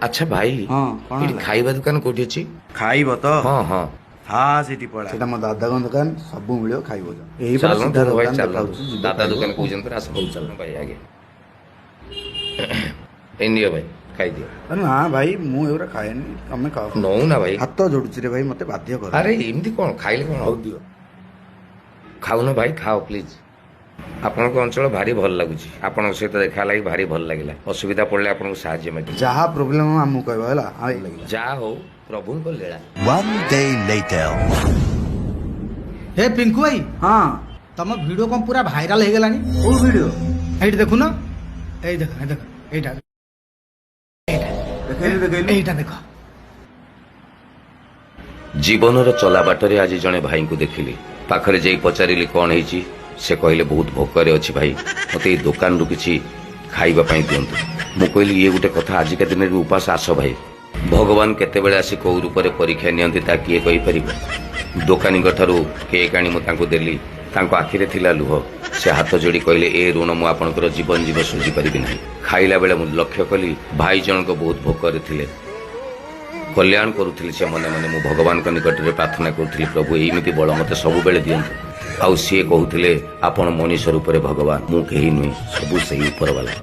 ଆଚ୍ଛା ଭାଇ ହଁ କଣ ଏଠି ହେଲା? ଖାଇବା ଦୋକାନ କୋଉଠି ଅଛି? ଖାଇବ ତ ହଁ ହଁ ହଁ ସେଠି ପଳା ସେଟା ମୋ ଦାଦାଙ୍କ ଦୋକାନ ସବୁ ମିଳିବ ଖାଇବ ଏଇପଟେ ଚାଲନ୍ତୁ ସିଧା ଭାଇ ଦୋକାନ ଚାଲନ୍ତୁ ଦେଖାଉଛି ଯିବ ଦାଦା ଖାଇବ। ଦୋକାନ କହୁଛନ୍ତି ପରା ଆସ ହଉ ଚାଲ। ଭାଇ ଆଜ୍ଞା ଏଇ ନିଅ ଭାଇ ଖାଇଦିଅ। ନା ଭାଇ ମୁଁ ଏଗୁରା ଖାଏନି ତମେ ଖାଅ ନଉନା ଭାଇ। ହାତ ଯୋଡୁଛି ରେ ଭାଇ ମତେ ବାଧ୍ୟ କର ଆରେ ଏମିତି କଣ ଖାଇଲେ କଣ ହଉ ଦିଅ ଖାଉନ ଭାଇ ଖାଅ ପ୍ଲିଜ। ଆପଣଙ୍କ ଅଞ୍ଚଳ ଭାରି ଭଲ ଲାଗୁଛି ଆପଣଙ୍କ ସହିତ ଦେଖା ଲାଗି ଭାରି ଭଲ ଲାଗିଲା ଅସୁବିଧା ପଡ଼ିଲେ ଆପଣଙ୍କୁ ସାହାଯ୍ୟ ମାଗିବି ଯାହା ପ୍ରୋବ୍ଲେମ ଆମକୁ କହିବ ହେଲା ଭଲ ଲାଗିଲା। ଯାହା ହଉ ପ୍ରଭୁଙ୍କ ଲୀଳା। One day later. हे पिंकू भाई ହଁ तम वीडियो कौन पूरा भाइराल हो गलानी କୋଉ ଭିଡିଓ एइट देखुन एइ देख एइटा ଦେଖେଇଲୁ एइटा देख ଜୀବନର ଚଲା ବାଟରେ ଆଜି ଜଣେ ଭାଇଙ୍କୁ ଦେଖିଲି ପାଖରେ ଯାଇ ପଚାରିଲି କଣ ହେଇଛି ସେ କହିଲେ ବହୁତ ଭୋକରେ ଅଛି ଭାଇ ମୋତେ ଏଇ ଦୋକାନରୁ କିଛି ଖାଇବା ପାଇଁ ଦିଅନ୍ତୁ। ମୁଁ କହିଲି ଇଏ ଗୋଟେ କଥା ଆଜିକା ଦିନରେ ଉପାସ ଆସ ଭାଇ ଭଗବାନ କେତେବେଳେ ଆସି କୋଉ ରୂପରେ ପରୀକ୍ଷା ନିଅନ୍ତି ତା କିଏ କହିପାରିବ। ଦୋକାନୀଙ୍କ ଠାରୁ କେକ୍ ଆଣି ମୁଁ ତାଙ୍କୁ ଦେଲି ତାଙ୍କ ଆଖିରେ ଥିଲା ଲୁହ ସେ ହାତ ଯୋଡ଼ି କହିଲେ ଏ ଋଣ ମୁଁ ଆପଣଙ୍କର ଜୀବନ ଜୀବ ଶୁଝି ପାରିବି ନାହିଁ। ଖାଇଲା ବେଳେ ମୁଁ ଲକ୍ଷ୍ୟ କଲି ଭାଇ ଜଣକ ବହୁତ ଭୋକରେ ଥିଲେ କଲ୍ୟାଣ କରୁଥିଲି ସେ ମନେ ମନେ ମୁଁ ଭଗବାନଙ୍କ ନିକଟରେ ପ୍ରାର୍ଥନା କରୁଥିଲି ପ୍ରଭୁ ଏମିତି ବଳ ମୋତେ ସବୁବେଳେ ଦିଅନ୍ତୁ। ଆଉ ସିଏ କହୁଥିଲେ ଆପଣ ମଣିଷ ରୂପରେ ଭଗବାନ ମୁଁ କେହି ନୁହେଁ ସବୁ ସେଇ ଉପରବାଲା।